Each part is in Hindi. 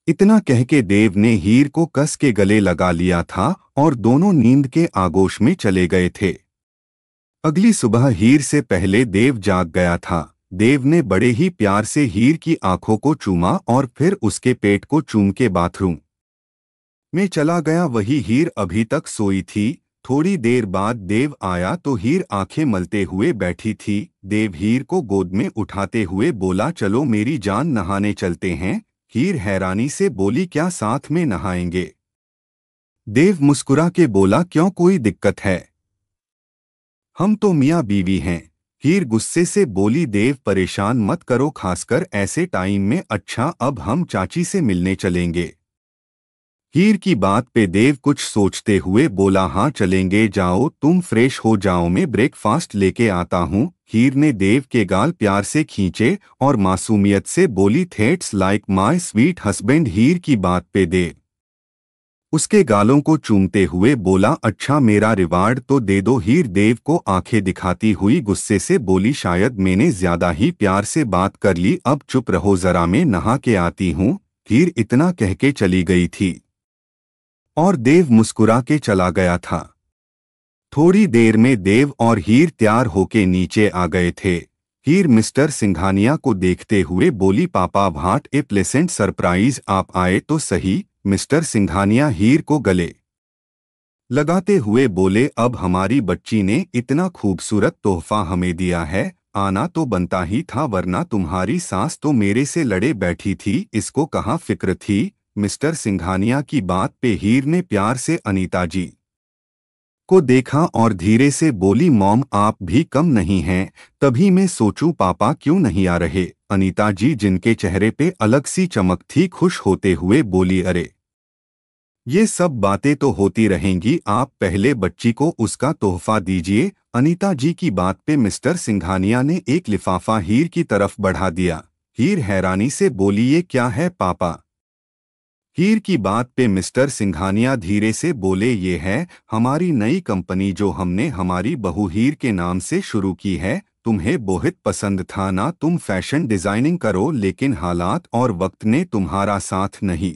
इतना कह के देव ने हीर को कस के गले लगा लिया था और दोनों नींद के आगोश में चले गए थे। अगली सुबह हीर से पहले देव जाग गया था। देव ने बड़े ही प्यार से हीर की आंखों को चूमा और फिर उसके पेट को चूम के बाथरूम में चला गया। वही हीर अभी तक सोई थी। थोड़ी देर बाद देव आया तो हीर आंखें मलते हुए बैठी थी। देव हीर को गोद में उठाते हुए बोला, चलो मेरी जान, नहाने चलते हैं। हीर हैरानी से बोली, क्या साथ में नहाएंगे? देव मुस्कुरा के बोला, क्यों, कोई दिक्कत है? हम तो मियाँ बीवी हैं। हीर गुस्से से बोली, देव परेशान मत करो, खासकर ऐसे टाइम में। अच्छा, अब हम चाची से मिलने चलेंगे। हीर की बात पे देव कुछ सोचते हुए बोला, हाँ चलेंगे, जाओ तुम फ्रेश हो जाओ, मैं ब्रेकफास्ट लेके आता हूँ। हीर ने देव के गाल प्यार से खींचे और मासूमियत से बोली, थेट्स लाइक माय स्वीट हस्बैंड। हीर की बात पे देव उसके गालों को चूमते हुए बोला, अच्छा मेरा रिवार्ड तो दे दो। हीर देव को आंखें दिखाती हुई गुस्से से बोली, शायद मैंने ज्यादा ही प्यार से बात कर ली, अब चुप रहो जरा, मैं नहा के आती हूँ। हीर इतना कह के चली गई थी और देव मुस्कुरा के चला गया था। थोड़ी देर में देव और हीर तैयार होके नीचे आ गए थे। हीर मिस्टर सिंघानिया को देखते हुए बोली, पापा व्हाट ए प्लेसेंट सरप्राइज, आप आए तो सही। मिस्टर सिंघानिया हीर को गले लगाते हुए बोले, अब हमारी बच्ची ने इतना खूबसूरत तोहफा हमें दिया है, आना तो बनता ही था, वरना तुम्हारी सास तो मेरे से लड़े बैठी थी, इसको कहाँ फिक्र थी। मिस्टर सिंघानिया की बात पे हीर ने प्यार से अनीता जी को देखा और धीरे से बोली, मॉम आप भी कम नहीं हैं, तभी मैं सोचूं पापा क्यों नहीं आ रहे। अनीता जी, जिनके चेहरे पे अलग सी चमक थी, खुश होते हुए बोली, अरे ये सब बातें तो होती रहेंगी, आप पहले बच्ची को उसका तोहफा दीजिए। अनीता जी की बात पे मिस्टर सिंघानिया ने एक लिफाफा हीर की तरफ बढ़ा दिया। हीर हैरानी से बोली, ये क्या है पापा? हीर की बात पे मिस्टर सिंघानिया धीरे से बोले, ये है हमारी नई कंपनी जो हमने हमारी बहू हीर के नाम से शुरू की है। तुम्हें बहुत पसंद था ना, तुम फैशन डिजाइनिंग करो, लेकिन हालात और वक्त ने तुम्हारा साथ नहीं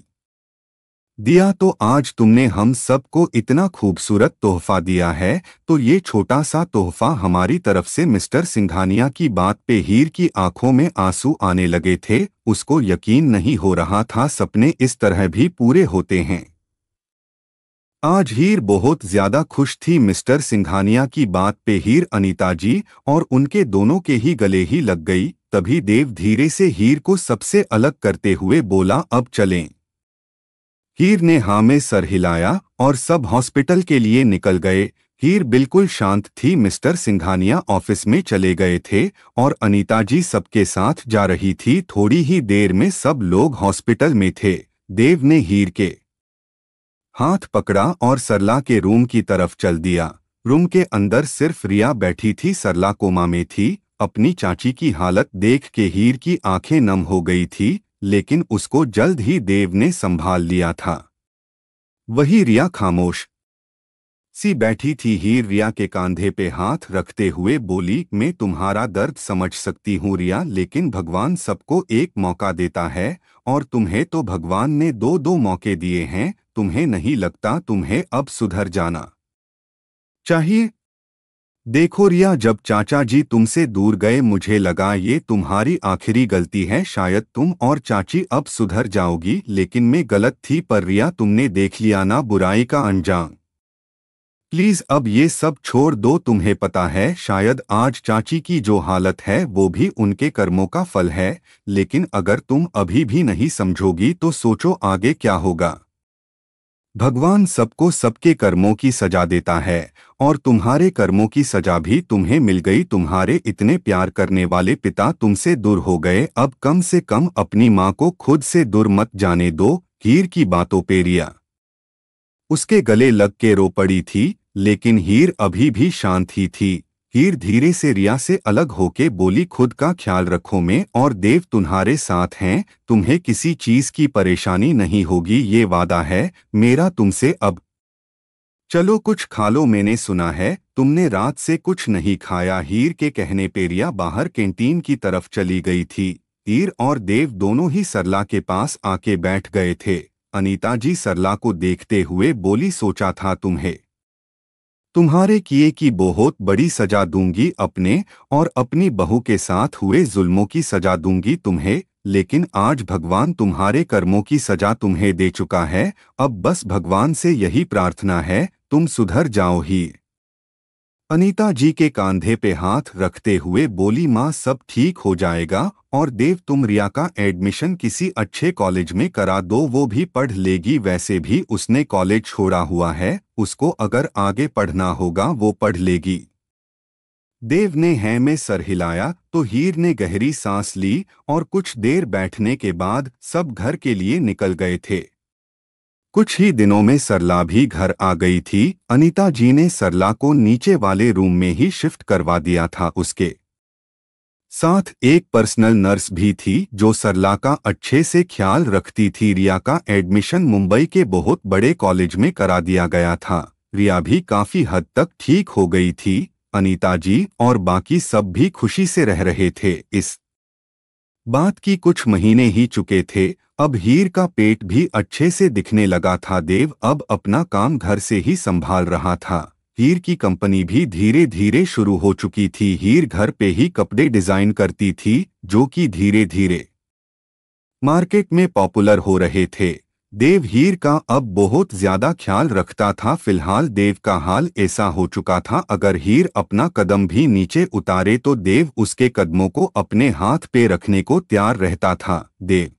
दिया, तो आज तुमने हम सबको इतना खूबसूरत तोहफा दिया है, तो ये छोटा सा तोहफा हमारी तरफ से। मिस्टर सिंघानिया की बात पे हीर की आंखों में आंसू आने लगे थे। उसको यकीन नहीं हो रहा था सपने इस तरह भी पूरे होते हैं। आज हीर बहुत ज्यादा खुश थी। मिस्टर सिंघानिया की बात पे हीर अनीता जी और उनके दोनों के ही गले ही लग गई। तभी देव धीरे से हीर को सबसे अलग करते हुए बोला, अब चलें। हीर ने हाँ में सर हिलाया और सब हॉस्पिटल के लिए निकल गए। हीर बिल्कुल शांत थी। मिस्टर सिंघानिया ऑफिस में चले गए थे और अनीता जी सबके साथ जा रही थी। थोड़ी ही देर में सब लोग हॉस्पिटल में थे। देव ने हीर के हाथ पकड़ा और सरला के रूम की तरफ चल दिया। रूम के अंदर सिर्फ रिया बैठी थी। सरला कोमा में थी। अपनी चाची की हालत देख के हीर की आंखें नम हो गई थी, लेकिन उसको जल्द ही देव ने संभाल लिया था। वही रिया खामोश सी बैठी थी। हीर रिया के कंधे पे हाथ रखते हुए बोली, मैं तुम्हारा दर्द समझ सकती हूँ रिया, लेकिन भगवान सबको एक मौका देता है और तुम्हें तो भगवान ने दो दो मौके दिए हैं। तुम्हें नहीं लगता तुम्हें अब सुधर जाना चाहिए? देखो रिया, जब चाचा जी तुमसे दूर गए मुझे लगा ये तुम्हारी आखिरी गलती है। शायद तुम और चाची अब सुधर जाओगी, लेकिन मैं गलत थी। पर रिया, तुमने देख लिया ना बुराई का अंजाम। प्लीज अब ये सब छोड़ दो। तुम्हें पता है शायद आज चाची की जो हालत है वो भी उनके कर्मों का फल है, लेकिन अगर तुम अभी भी नहीं समझोगी तो सोचो आगे क्या होगा। भगवान सबको सबके कर्मों की सजा देता है और तुम्हारे कर्मों की सजा भी तुम्हें मिल गई। तुम्हारे इतने प्यार करने वाले पिता तुमसे दूर हो गए, अब कम से कम अपनी माँ को खुद से दूर मत जाने दो। हीर की बातों पे रिया उसके गले लग के रो पड़ी थी, लेकिन हीर अभी भी शांत ही थी। हीर धीरे से रिया से अलग होके बोली, खुद का ख्याल रखो, मैं और देव तुम्हारे साथ हैं, तुम्हें किसी चीज की परेशानी नहीं होगी, ये वादा है मेरा तुमसे। अब चलो कुछ खा लो, मैंने सुना है तुमने रात से कुछ नहीं खाया। हीर के कहने पे रिया बाहर कैंटीन की तरफ चली गई थी। हीर और देव दोनों ही सरला के पास आके बैठ गए थे। अनीता जी सरला को देखते हुए बोली, सोचा था तुम्हारे किए की बहुत बड़ी सजा दूंगी, अपने और अपनी बहू के साथ हुए जुल्मों की सजा दूंगी तुम्हें, लेकिन आज भगवान तुम्हारे कर्मों की सजा तुम्हें दे चुका है। अब बस भगवान से यही प्रार्थना है, तुम सुधर जाओ ही। अनीता जी के कंधे पे हाथ रखते हुए बोली, माँ सब ठीक हो जाएगा, और देव तुम रिया का एडमिशन किसी अच्छे कॉलेज में करा दो, वो भी पढ़ लेगी, वैसे भी उसने कॉलेज छोड़ा हुआ है, उसको अगर आगे पढ़ना होगा वो पढ़ लेगी। देव ने हैं में सर हिलाया तो हीर ने गहरी सांस ली और कुछ देर बैठने के बाद सब घर के लिए निकल गए थे। कुछ ही दिनों में सरला भी घर आ गई थी। अनीता जी ने सरला को नीचे वाले रूम में ही शिफ्ट करवा दिया था। उसके साथ एक पर्सनल नर्स भी थी जो सरला का अच्छे से ख्याल रखती थी। रिया का एडमिशन मुंबई के बहुत बड़े कॉलेज में करा दिया गया था। रिया भी काफी हद तक ठीक हो गई थी। अनीता जी और बाकी सब भी खुशी से रह रहे थे। इस बात की कुछ महीने ही चुके थे। अब हीर का पेट भी अच्छे से दिखने लगा था। देव अब अपना काम घर से ही संभाल रहा था। हीर की कंपनी भी धीरे धीरे शुरू हो चुकी थी। हीर घर पे ही कपड़े डिजाइन करती थी जो कि धीरे धीरे मार्केट में पॉपुलर हो रहे थे। देव हीर का अब बहुत ज्यादा ख्याल रखता था। फिलहाल देव का हाल ऐसा हो चुका था, अगर हीर अपना कदम भी नीचे उतारे तो देव उसके कदमों को अपने हाथ पे रखने को तैयार रहता था। देव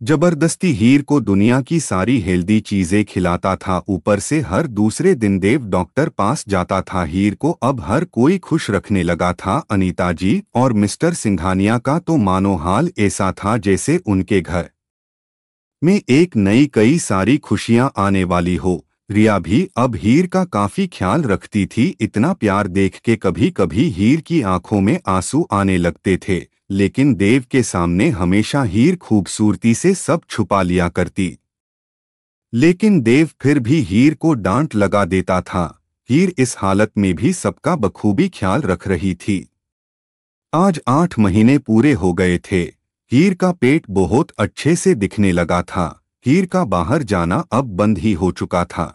जबरदस्ती हीर को दुनिया की सारी हेल्दी चीजें खिलाता था। ऊपर से हर दूसरे दिन देव डॉक्टर पास जाता था। हीर को अब हर कोई खुश रखने लगा था। अनीता जी और मिस्टर सिंघानिया का तो मानो हाल ऐसा था जैसे उनके घर में एक नई कई सारी खुशियां आने वाली हो। रिया भी अब हीर का काफी ख्याल रखती थी। इतना प्यार देख के कभी कभी हीर की आंखों में आंसू आने लगते थे, लेकिन देव के सामने हमेशा हीर खूबसूरती से सब छुपा लिया करती। लेकिन देव फिर भी हीर को डांट लगा देता था। हीर इस हालत में भी सबका बखूबी ख्याल रख रही थी। आज 8 महीने पूरे हो गए थे। हीर का पेट बहुत अच्छे से दिखने लगा था। हीर का बाहर जाना अब बंद ही हो चुका था।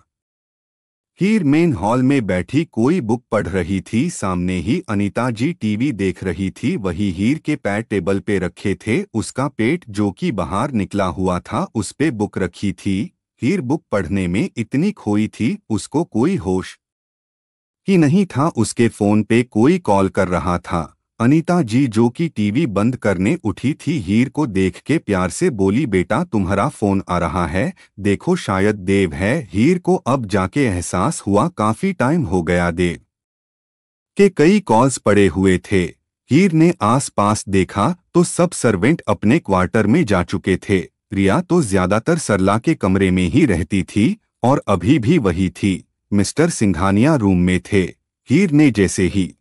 हीर मेन हॉल में बैठी कोई बुक पढ़ रही थी। सामने ही अनीता जी टीवी देख रही थी। वही हीर के पैर टेबल पे रखे थे। उसका पेट जो कि बाहर निकला हुआ था उस पे बुक रखी थी। हीर बुक पढ़ने में इतनी खोई थी उसको कोई होश ही नहीं था। उसके फोन पे कोई कॉल कर रहा था। अनीता जी जो कि टीवी बंद करने उठी थी, हीर को देख के प्यार से बोली, बेटा तुम्हारा फोन आ रहा है, देखो शायद देव है। हीर को अब जाके एहसास हुआ काफी टाइम हो गया देव के कई कॉल्स पड़े हुए थे। हीर ने आस पास देखा तो सब सर्वेंट अपने क्वार्टर में जा चुके थे। रिया तो ज्यादातर सरला के कमरे में ही रहती थी और अभी भी वही थी। मिस्टर सिंघानिया रूम में थे। हीर ने जैसे ही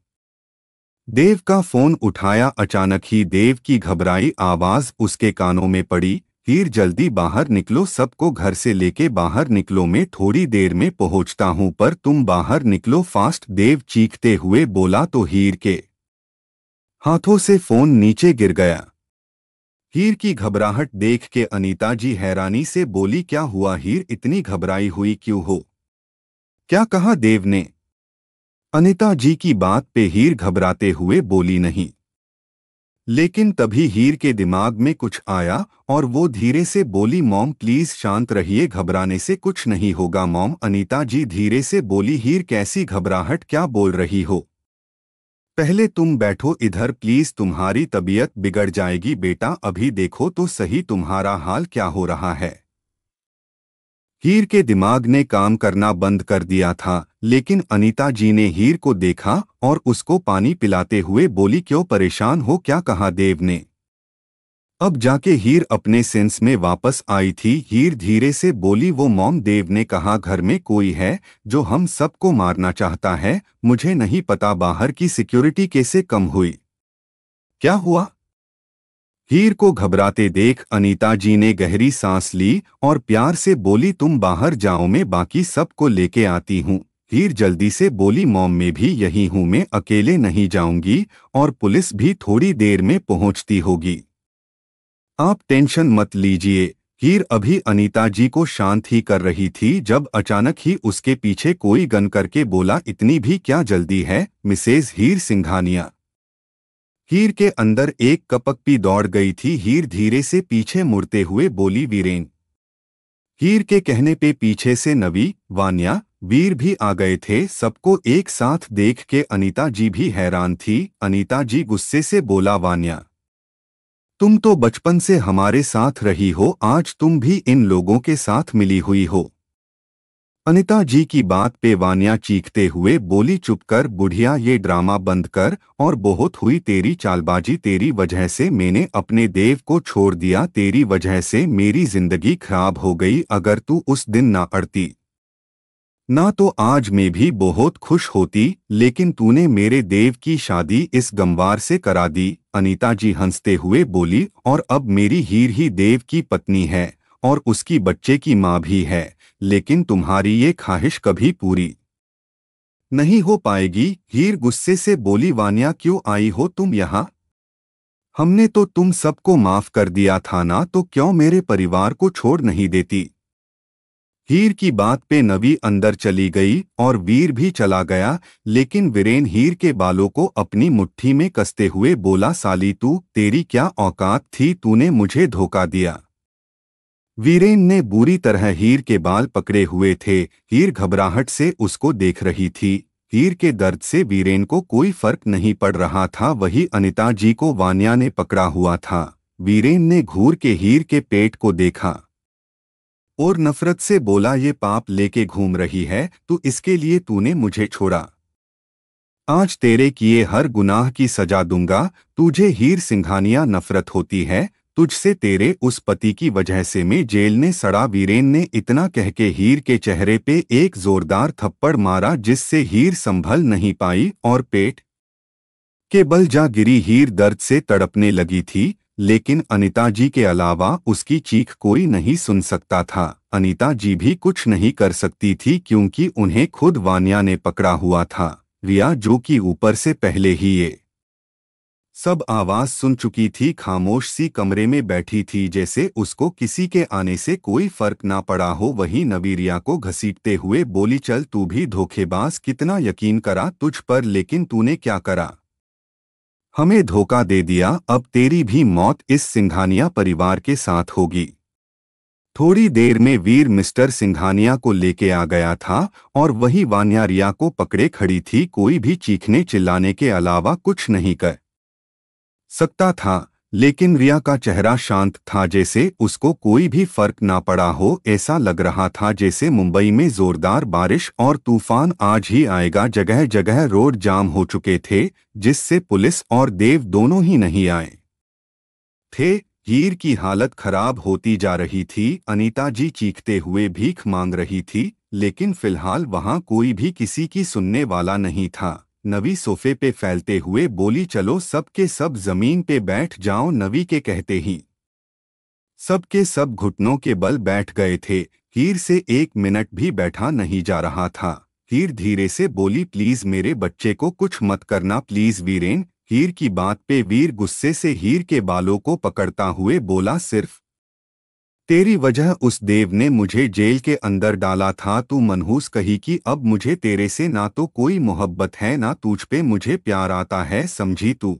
देव का फोन उठाया, अचानक ही देव की घबराई आवाज उसके कानों में पड़ी। हीर जल्दी बाहर निकलो, सबको घर से लेके बाहर निकलो, मैं थोड़ी देर में पहुंचता हूं, पर तुम बाहर निकलो फास्ट। देव चीखते हुए बोला तो हीर के हाथों से फोन नीचे गिर गया। हीर की घबराहट देख के अनीता जी हैरानी से बोली, क्या हुआ हीर, इतनी घबराई हुई क्यों हो, क्या कहा देव ने? अनीता जी की बात पे हीर घबराते हुए बोली, नहीं। लेकिन तभी हीर के दिमाग में कुछ आया और वो धीरे से बोली, मॉम प्लीज शांत रहिए, घबराने से कुछ नहीं होगा मॉम। अनीता जी धीरे से बोली, हीर कैसी घबराहट, क्या बोल रही हो? पहले तुम बैठो इधर प्लीज, तुम्हारी तबीयत बिगड़ जाएगी बेटा, अभी देखो तो सही तुम्हारा हाल क्या हो रहा है। हीर के दिमाग ने काम करना बंद कर दिया था, लेकिन अनीता जी ने हीर को देखा और उसको पानी पिलाते हुए बोली, क्यों परेशान हो, क्या कहा देव ने? अब जाके हीर अपने सेंस में वापस आई थी। हीर धीरे से बोली, वो मॉम देव ने कहा घर में कोई है जो हम सबको मारना चाहता है, मुझे नहीं पता बाहर की सिक्योरिटी कैसे कम हुई, क्या हुआ? हीर को घबराते देख अनीता जी ने गहरी सांस ली और प्यार से बोली, तुम बाहर जाओ, मैं बाकी सबको लेके आती हूँ। हीर जल्दी से बोली, मॉम मैं भी यही हूँ, मैं अकेले नहीं जाऊंगी और पुलिस भी थोड़ी देर में पहुंचती होगी। आप टेंशन मत लीजिए। हीर अभी अनीता जी को शांत ही कर रही थी जब अचानक ही उसके पीछे कोई गन करके बोला, इतनी भी क्या जल्दी है मिसेज हीर सिंघानिया। हीर के अंदर एक कपकपी दौड़ गई थी। हीर धीरे से पीछे मुड़ते हुए बोली, वीरेन। हीर के कहने पे पीछे से नवी, वान्या, वीर भी आ गए थे। सबको एक साथ देख के अनीता जी भी हैरान थी। अनीता जी गुस्से से बोला, वान्या, तुम तो बचपन से हमारे साथ रही हो, आज तुम भी इन लोगों के साथ मिली हुई हो। अनीता जी की बात पे वान्या चीखते हुए बोली, चुप कर बुढ़िया, ये ड्रामा बंद कर। और बहुत हुई तेरी चालबाजी, तेरी वजह से मैंने अपने देव को छोड़ दिया, तेरी वजह से मेरी जिंदगी खराब हो गई। अगर तू उस दिन ना अड़ती ना तो आज मैं भी बहुत खुश होती, लेकिन तूने मेरे देव की शादी इस गंवार से करा दी। अनीता जी हंसते हुए बोली, और अब मेरी हीर ही देव की पत्नी है और उसकी बच्चे की माँ भी है, लेकिन तुम्हारी ये ख्वाहिश कभी पूरी नहीं हो पाएगी। हीर गुस्से से बोली, वान्या, क्यों आई हो तुम यहाँ? हमने तो तुम सबको माफ कर दिया था ना, तो क्यों मेरे परिवार को छोड़ नहीं देती? हीर की बात पे नवी अंदर चली गई और वीर भी चला गया, लेकिन वीरेन हीर के बालों को अपनी मुट्ठी में कसते हुए बोला, साली तू, तेरी क्या औकात थी, तूने मुझे धोखा दिया। वीरेन ने बुरी तरह हीर के बाल पकड़े हुए थे। हीर घबराहट से उसको देख रही थी। हीर के दर्द से वीरेन को कोई फर्क नहीं पड़ रहा था। वही अनीता जी को वान्या ने पकड़ा हुआ था। वीरेन ने घूर के हीर के पेट को देखा और नफरत से बोला, ये पाप लेके घूम रही है तो इसके लिए तूने मुझे छोड़ा। आज तेरे किए हर गुनाह की सजा दूंगा। तुझे हीर सिंघानिया नफरत होती है, तुझसे, तेरे उस पति की वजह से मैं जेल ने सड़ा। वीरेन ने इतना कह के हीर के चेहरे पे एक जोरदार थप्पड़ मारा, जिससे हीर संभल नहीं पाई और पेट के बल जा गिरी। हीर दर्द से तड़पने लगी थी, लेकिन अनीता जी के अलावा उसकी चीख कोई नहीं सुन सकता था। अनीता जी भी कुछ नहीं कर सकती थी, क्योंकि उन्हें खुद वान्या ने पकड़ा हुआ था। रिया, जो कि ऊपर से पहले ही ये सब आवाज सुन चुकी थी, खामोश सी कमरे में बैठी थी, जैसे उसको किसी के आने से कोई फर्क ना पड़ा हो। वही नवी रिया को घसीटते हुए बोली, चल तू भी धोखेबाज, कितना यकीन करा तुझ पर, लेकिन तूने क्या करा? हमें धोखा दे दिया। अब तेरी भी मौत इस सिंघानिया परिवार के साथ होगी। थोड़ी देर में वीर मिस्टर सिंघानिया को लेके आ गया था और वही वान्या रिया को पकड़े खड़ी थी। कोई भी चीखने चिल्लाने के अलावा कुछ नहीं कर सकता था, लेकिन रिया का चेहरा शांत था, जैसे उसको कोई भी फर्क ना पड़ा हो। ऐसा लग रहा था जैसे मुंबई में जोरदार बारिश और तूफान आज ही आएगा। जगह जगह रोड जाम हो चुके थे, जिससे पुलिस और देव दोनों ही नहीं आए थे। हीर की हालत खराब होती जा रही थी। अनीता जी चीखते हुए भीख मांग रही थी, लेकिन फिलहाल वहां कोई भी किसी की सुनने वाला नहीं था। नवी सोफे पे फैलते हुए बोली, चलो सब के सब जमीन पे बैठ जाओ। नवी के कहते ही सब के सब घुटनों के बल बैठ गए थे। हीर से एक मिनट भी बैठा नहीं जा रहा था। हीर धीरे से बोली, प्लीज मेरे बच्चे को कुछ मत करना, प्लीज वीरेन। हीर की बात पे वीर गुस्से से हीर के बालों को पकड़ता हुए बोला, सिर्फ तेरी वजह उस देव ने मुझे जेल के अंदर डाला था। तू मनहूस कही कि अब मुझे तेरे से ना तो कोई मोहब्बत है ना तुझ पे मुझे प्यार आता है, समझी तू?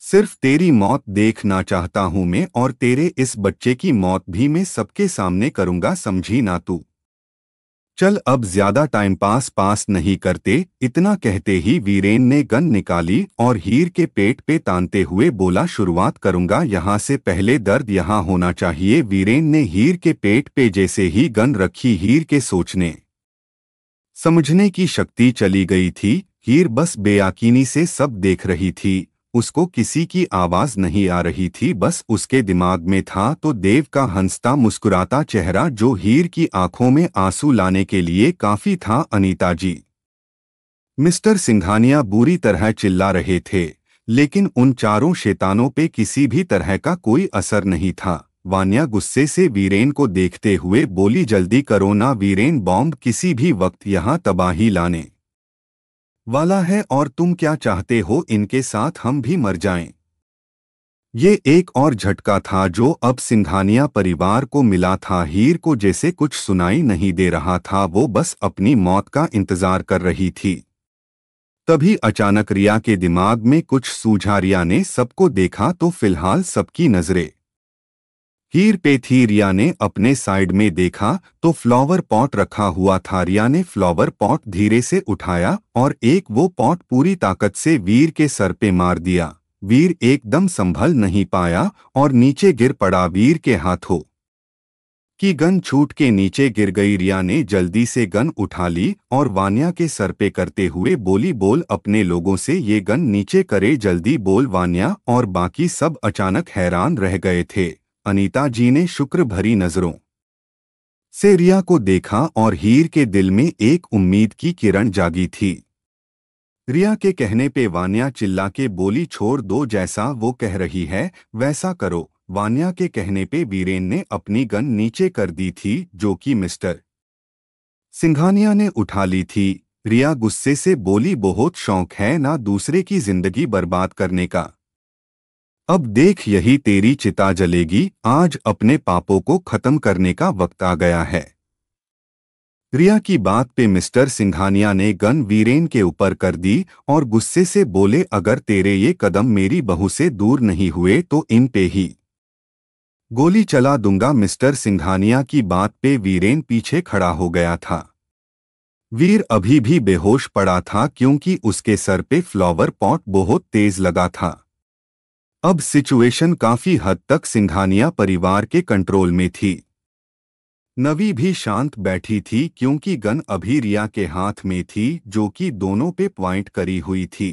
सिर्फ तेरी मौत देखना चाहता हूं मैं, और तेरे इस बच्चे की मौत भी मैं सबके सामने करूंगा, समझी ना तू? चल अब ज्यादा टाइम पास नहीं करते। इतना कहते ही वीरेन ने गन निकाली और हीर के पेट पे तानते हुए बोला, शुरुआत करूंगा यहाँ से, पहले दर्द यहाँ होना चाहिए। वीरेन ने हीर के पेट पे जैसे ही गन रखी, हीर के सोचने समझने की शक्ति चली गई थी। हीर बस बेयकीनी से सब देख रही थी। उसको किसी की आवाज नहीं आ रही थी, बस उसके दिमाग में था तो देव का हंसता मुस्कुराता चेहरा, जो हीर की आंखों में आंसू लाने के लिए काफी था। अनीता जी, मिस्टर सिंघानिया बुरी तरह चिल्ला रहे थे, लेकिन उन चारों शैतानों पे किसी भी तरह का कोई असर नहीं था। वान्या गुस्से से वीरेन को देखते हुए बोली, जल्दी करो ना वीरेन, बॉम्ब किसी भी वक्त यहाँ तबाही लाने वाला है, और तुम क्या चाहते हो, इनके साथ हम भी मर जाएं? ये एक और झटका था जो अब सिंघानिया परिवार को मिला था। हीर को जैसे कुछ सुनाई नहीं दे रहा था, वो बस अपनी मौत का इंतजार कर रही थी। तभी अचानक रिया के दिमाग में कुछ सूझा। रिया ने सबको देखा तो फिलहाल सबकी नजरें हीर पे थी। रिया ने अपने साइड में देखा तो फ्लावर पॉट रखा हुआ था। रिया ने फ्लावर पॉट धीरे से उठाया और एक वो पॉट पूरी ताकत से वीर के सर पे मार दिया। वीर एकदम संभल नहीं पाया और नीचे गिर पड़ा। वीर के हाथों की गन छूट के नीचे गिर गई। रिया ने जल्दी से गन उठा ली और वान्या के सर पे करते हुए बोली, बोल अपने लोगों से ये गन नीचे करे, जल्दी बोल। वान्या और बाकी सब अचानक हैरान रह गए थे। अनीता जी ने शुक्र भरी नजरों से रिया को देखा और हीर के दिल में एक उम्मीद की किरण जागी थी। रिया के कहने पे वान्या चिल्ला के बोली, छोड़ दो, जैसा वो कह रही है वैसा करो। वान्या के कहने पे वीरेन ने अपनी गन नीचे कर दी थी, जो कि मिस्टर सिंघानिया ने उठा ली थी। रिया गुस्से से बोली, बहुत शौक है ना दूसरे की जिंदगी बर्बाद करने का। अब देख, यही तेरी चिता जलेगी। आज अपने पापों को खत्म करने का वक्त आ गया है। रिया की बात पे मिस्टर सिंघानिया ने गन वीरेन के ऊपर कर दी और गुस्से से बोले, अगर तेरे ये कदम मेरी बहू से दूर नहीं हुए तो इन पे ही गोली चला दूंगा। मिस्टर सिंघानिया की बात पे वीरेन पीछे खड़ा हो गया था। वीर अभी भी बेहोश पड़ा था क्योंकि उसके सर पे फ्लावर पॉट बहुत तेज लगा था। अब सिचुएशन काफी हद तक सिंघानिया परिवार के कंट्रोल में थी। नवी भी शांत बैठी थी क्योंकि गन अभी रिया के हाथ में थी, जो कि दोनों पे पॉइंट करी हुई थी।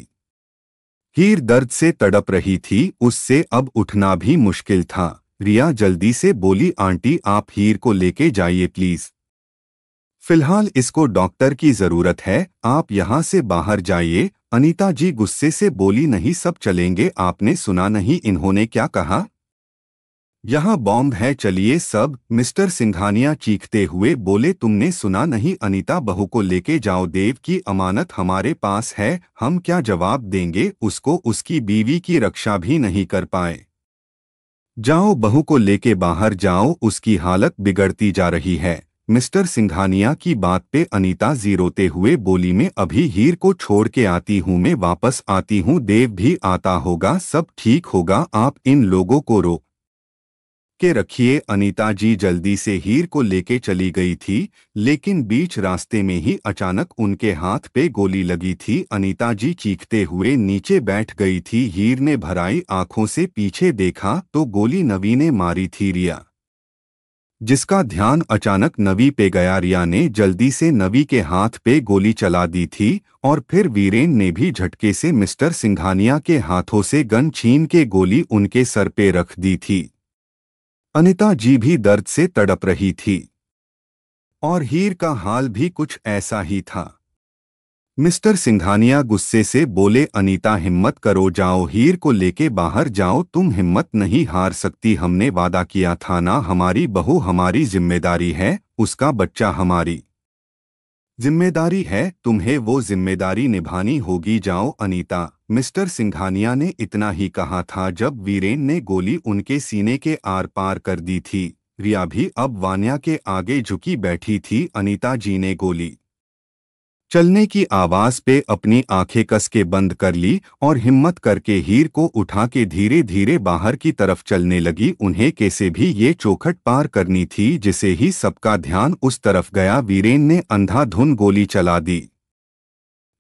हीर दर्द से तड़प रही थी, उससे अब उठना भी मुश्किल था। रिया जल्दी से बोली, आंटी आप हीर को लेके जाइए प्लीज, फिलहाल इसको डॉक्टर की जरूरत है, आप यहाँ से बाहर जाइए। अनीता जी गुस्से से बोली, नहीं सब चलेंगे, आपने सुना नहीं इन्होंने क्या कहा, यहाँ बॉम्ब है, चलिए सब। मिस्टर सिंघानिया चीखते हुए बोले, तुमने सुना नहीं, अनीता बहू को लेके जाओ, देव की अमानत हमारे पास है, हम क्या जवाब देंगे उसको, उसकी बीवी की रक्षा भी नहीं कर पाए। जाओ बहू को लेके बाहर जाओ, उसकी हालत बिगड़ती जा रही है। मिस्टर सिंघानिया की बात पे अनीता जीरोते हुए बोली, मैं अभी हीर को छोड़ के आती हूँ, मैं वापस आती हूँ, देव भी आता होगा, सब ठीक होगा, आप इन लोगों को रोक के रखिए। अनीता जी जल्दी से हीर को लेके चली गई थी, लेकिन बीच रास्ते में ही अचानक उनके हाथ पे गोली लगी थी। अनीता जी चीखते हुए नीचे बैठ गई थी। हीर ने भराई आंखों से पीछे देखा तो गोली नवी ने मारी थी। रिया जिसका ध्यान अचानक नवी पे गया, रिया ने जल्दी से नवी के हाथ पे गोली चला दी थी और फिर वीरेन ने भी झटके से मिस्टर सिंघानिया के हाथों से गन छीन के गोली उनके सर पे रख दी थी। अनीता जी भी दर्द से तड़प रही थी और हीर का हाल भी कुछ ऐसा ही था। मिस्टर सिंघानिया गुस्से से बोले, अनीता हिम्मत करो, जाओ हीर को लेके बाहर जाओ, तुम हिम्मत नहीं हार सकती, हमने वादा किया था ना, हमारी बहू हमारी जिम्मेदारी है, उसका बच्चा हमारी जिम्मेदारी है, तुम्हें वो जिम्मेदारी निभानी होगी, जाओ अनीता। मिस्टर सिंघानिया ने इतना ही कहा था जब वीरेन ने गोली उनके सीने के आर पार कर दी थी। रिया भी अब वान्या के आगे झुकी बैठी थी। अनीता जी ने गोली चलने की आवाज पे अपनी आंखें कस के बंद कर ली और हिम्मत करके हीर को उठा के धीरे धीरे बाहर की तरफ चलने लगी। उन्हें कैसे भी ये चौखट पार करनी थी। जिसे ही सबका ध्यान उस तरफ गया, वीरेन ने अंधाधुन गोली चला दी,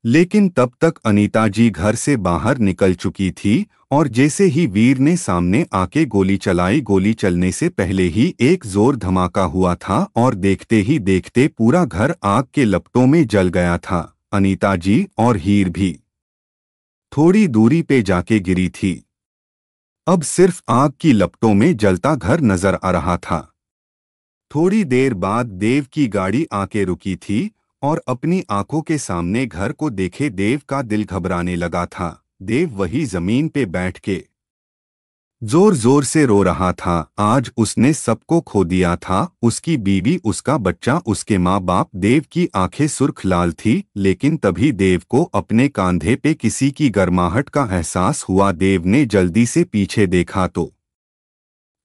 लेकिन तब तक अनीता जी घर से बाहर निकल चुकी थी और जैसे ही वीर ने सामने आके गोली चलाई, गोली चलने से पहले ही एक जोर धमाका हुआ था और देखते ही देखते पूरा घर आग के लपटों में जल गया था। अनीता जी और हीर भी थोड़ी दूरी पे जाके गिरी थी। अब सिर्फ आग की लपटों में जलता घर नजर आ रहा था। थोड़ी देर बाद देव की गाड़ी आके रुकी थी और अपनी आंखों के सामने घर को देखे देव का दिल घबराने लगा था। देव वही जमीन पे बैठ के जोर जोर से रो रहा था। आज उसने सबको खो दिया था, उसकी बीवी, उसका बच्चा, उसके माँ बाप। देव की आंखें सुर्ख लाल थी, लेकिन तभी देव को अपने कंधे पे किसी की गर्माहट का एहसास हुआ। देव ने जल्दी से पीछे देखा तो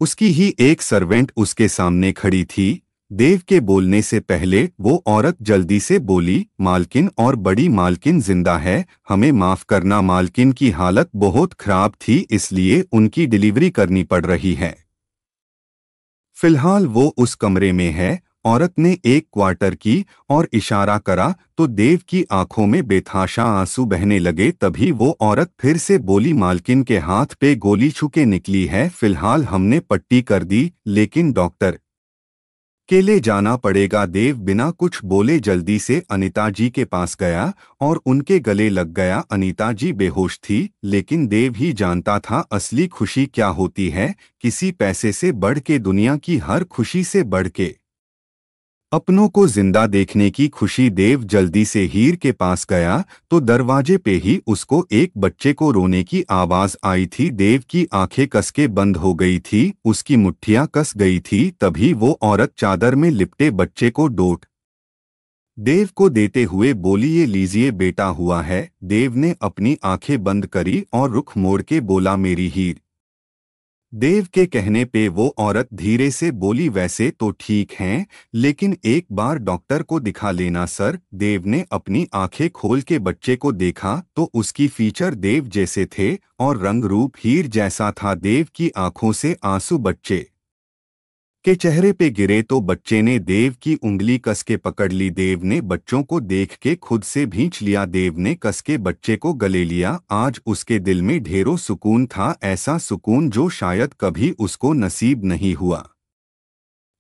उसकी ही एक सर्वेंट उसके सामने खड़ी थी। देव के बोलने से पहले वो औरत जल्दी से बोली, मालकिन, और बड़ी मालकिन जिंदा है। हमें माफ करना, मालकिन की हालत बहुत खराब थी, इसलिए उनकी डिलीवरी करनी पड़ रही है। फिलहाल वो उस कमरे में है। औरत ने एक क्वार्टर की और इशारा करा तो देव की आंखों में बेतहाशा आंसू बहने लगे। तभी वो औरत फिर से बोली, मालकिन के हाथ पे गोली छुके निकली है। फिलहाल हमने पट्टी कर दी, लेकिन डॉक्टर के ले जाना पड़ेगा। देव बिना कुछ बोले जल्दी से अनीता जी के पास गया और उनके गले लग गया। अनीता जी बेहोश थी, लेकिन देव ही जानता था असली खुशी क्या होती है। किसी पैसे से बढ़ के, दुनिया की हर खुशी से बढ़ के अपनों को जिंदा देखने की खुशी। देव जल्दी से हीर के पास गया तो दरवाजे पे ही उसको एक बच्चे को रोने की आवाज आई थी। देव की आंखें कस के बंद हो गई थी, उसकी मुट्ठियां कस गई थी। तभी वो औरत चादर में लिपटे बच्चे को डोट देव को देते हुए बोली, ये लीजिए बेटा, हुआ है। देव ने अपनी आंखें बंद करी और रुख मोड़ के बोला, मेरी हीर। देव के कहने पे वो औरत धीरे से बोली, वैसे तो ठीक हैं, लेकिन एक बार डॉक्टर को दिखा लेना सर। देव ने अपनी आंखें खोल के बच्चे को देखा तो उसकी फीचर देव जैसे थे और रंग रूप हीर जैसा था। देव की आंखों से आंसू बच्चे के चेहरे पे गिरे तो बच्चे ने देव की उंगली कस के पकड़ ली। देव ने बच्चों को देख के खुद से भींच लिया। देव ने कस के बच्चे को गले लिया। आज उसके दिल में ढेरों सुकून था, ऐसा सुकून जो शायद कभी उसको नसीब नहीं हुआ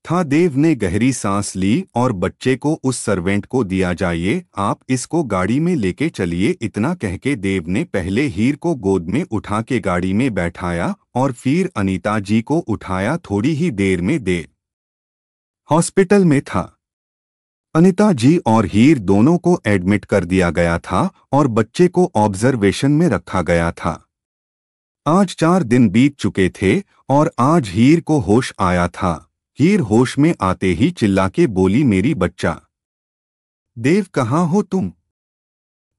था। देव ने गहरी सांस ली और बच्चे को उस सर्वेंट को दिया, जाइए आप इसको गाड़ी में लेके चलिए। इतना कह के देव ने पहले हीर को गोद में उठा के गाड़ी में बैठाया और फिर अनीता जी को उठाया। थोड़ी ही देर में देव हॉस्पिटल में था। अनीता जी और हीर दोनों को एडमिट कर दिया गया था और बच्चे को ऑब्जर्वेशन में रखा गया था। आज 4 दिन बीत चुके थे और आज हीर को होश आया था। हीर होश में आते ही चिल्ला के बोली, मेरी बच्चा। देव, कहाँ हो तुम?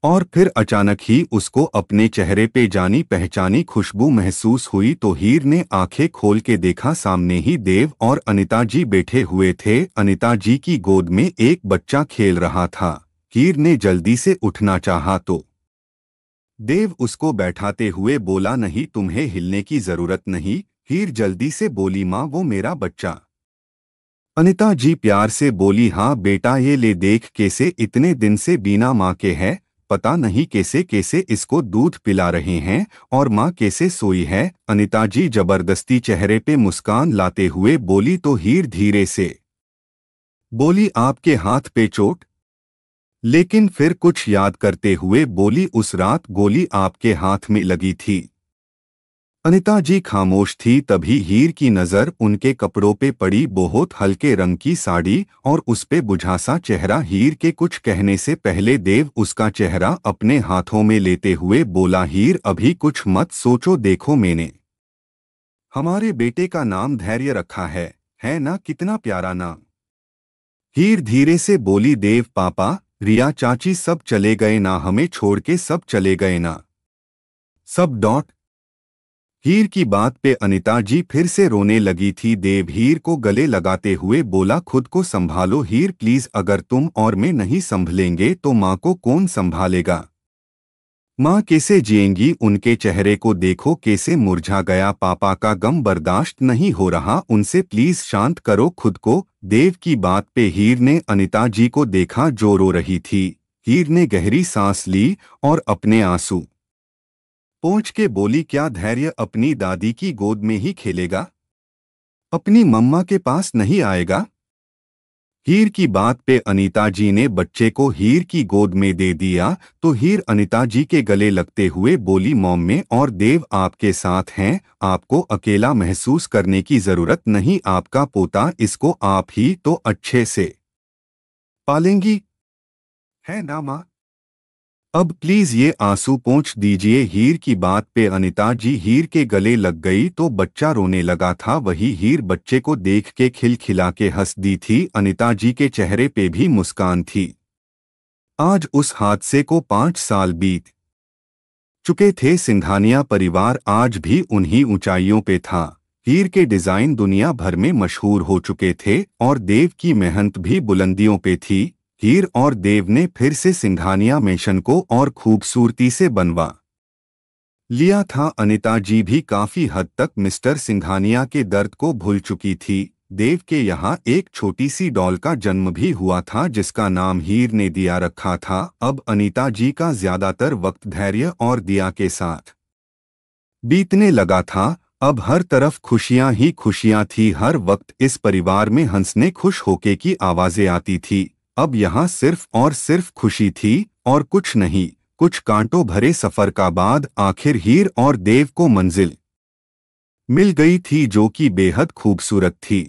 और फिर अचानक ही उसको अपने चेहरे पे जानी पहचानी खुशबू महसूस हुई तो हीर ने आंखें खोल के देखा, सामने ही देव और अनीता जी बैठे हुए थे। अनीता जी की गोद में एक बच्चा खेल रहा था। हीर ने जल्दी से उठना चाहा तो देव उसको बैठाते हुए बोला, नहीं, तुम्हें हिलने की जरूरत नहीं। हीर जल्दी से बोली, माँ, वो मेरा बच्चा। अनीता जी प्यार से बोली, हाँ बेटा, ये ले देख, कैसे इतने दिन से बिना माँ के है। पता नहीं कैसे कैसे इसको दूध पिला रहे हैं और माँ कैसे सोई है। अनीता जी जबरदस्ती चेहरे पे मुस्कान लाते हुए बोली तो हीर धीरे से बोली, आपके हाथ पे चोट? लेकिन फिर कुछ याद करते हुए बोली, उस रात गोली आपके हाथ में लगी थी। अनीता जी खामोश थी। तभी हीर की नजर उनके कपड़ों पे पड़ी, बहुत हल्के रंग की साड़ी और उस पे बुझासा चेहरा। हीर के कुछ कहने से पहले देव उसका चेहरा अपने हाथों में लेते हुए बोला, हीर, अभी कुछ मत सोचो, देखो मैंने हमारे बेटे का नाम धैर्य रखा है ना? कितना प्यारा नाम। हीर धीरे से बोली, देव पापा, रिया चाची सब चले गए ना? हमें छोड़ के सब चले गए ना? सब डॉट हीर की बात पे अनीता जी फिर से रोने लगी थी। देव हीर को गले लगाते हुए बोला, खुद को संभालो हीर प्लीज, अगर तुम और मैं नहीं संभलेंगे तो माँ को कौन संभालेगा? माँ कैसे जिएंगी? उनके चेहरे को देखो कैसे मुरझा गया। पापा का गम बर्दाश्त नहीं हो रहा उनसे, प्लीज शांत करो खुद को। देव की बात पे हीर ने अनीता जी को देखा जो रो रही थी। हीर ने गहरी सांस ली और अपने आंसू पोंछ के बोली, क्या धैर्य अपनी दादी की गोद में ही खेलेगा? अपनी मम्मा के पास नहीं आएगा? हीर की बात पे अनीता जी ने बच्चे को हीर की गोद में दे दिया तो हीर अनीता जी के गले लगते हुए बोली, मॉम, में और देव आपके साथ हैं, आपको अकेला महसूस करने की जरूरत नहीं। आपका पोता, इसको आप ही तो अच्छे से पालेंगी, है ना माँ? अब प्लीज ये आंसू पोंछ दीजिए। हीर की बात पे अनीता जी हीर के गले लग गई तो बच्चा रोने लगा था। वही हीर बच्चे को देख के खिलखिला के हंस दी थी। अनीता जी के चेहरे पे भी मुस्कान थी। आज उस हादसे को 5 साल बीत चुके थे। सिंघानिया परिवार आज भी उन्हीं ऊंचाइयों पे था। हीर के डिजाइन दुनिया भर में मशहूर हो चुके थे और देव की मेहनत भी बुलंदियों पे थी। हीर और देव ने फिर से सिंघानिया मिशन को और खूबसूरती से बनवा लिया था। अनीता जी भी काफी हद तक मिस्टर सिंघानिया के दर्द को भूल चुकी थी। देव के यहाँ एक छोटी सी डॉल का जन्म भी हुआ था जिसका नाम हीर ने दिया रखा था। अब अनीता जी का ज्यादातर वक्त धैर्य और दिया के साथ बीतने लगा था। अब हर तरफ खुशियां ही खुशियां थी। हर वक्त इस परिवार में हंसने खुश होके की आवाजें आती थी। अब यहाँ सिर्फ और सिर्फ खुशी थी और कुछ नहीं। कुछ कांटों भरे सफर का बाद आखिर हीर और देव को मंजिल मिल गई थी जो कि बेहद खूबसूरत थी।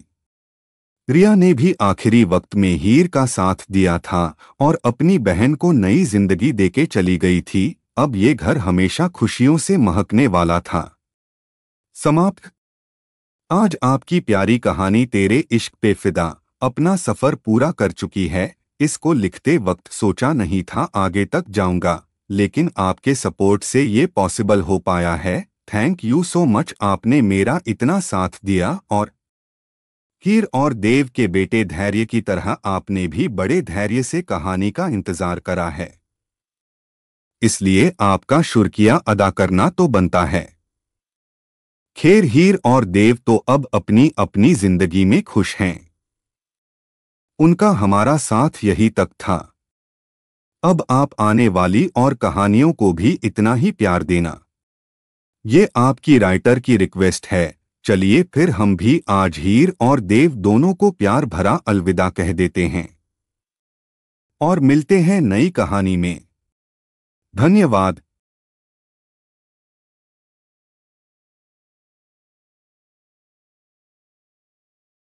रिया ने भी आखिरी वक्त में हीर का साथ दिया था और अपनी बहन को नई जिंदगी देके चली गई थी। अब ये घर हमेशा खुशियों से महकने वाला था। समाप्त। आज आपकी प्यारी कहानी तेरे इश्क पे फिदा अपना सफर पूरा कर चुकी है। इसको लिखते वक्त सोचा नहीं था आगे तक जाऊंगा, लेकिन आपके सपोर्ट से ये पॉसिबल हो पाया है। Thank you so much. आपने मेरा इतना साथ दिया और हीर और देव के बेटे धैर्य की तरह आपने भी बड़े धैर्य से कहानी का इंतजार करा है, इसलिए आपका शुक्रिया अदा करना तो बनता है। खैर हीर और देव तो अब अपनी अपनी जिंदगी में खुश हैं। उनका हमारा साथ यही तक था। अब आप आने वाली और कहानियों को भी इतना ही प्यार देना, ये आपकी राइटर की रिक्वेस्ट है। चलिए फिर हम भी आज हीर और देव दोनों को प्यार भरा अलविदा कह देते हैं और मिलते हैं नई कहानी में। धन्यवाद।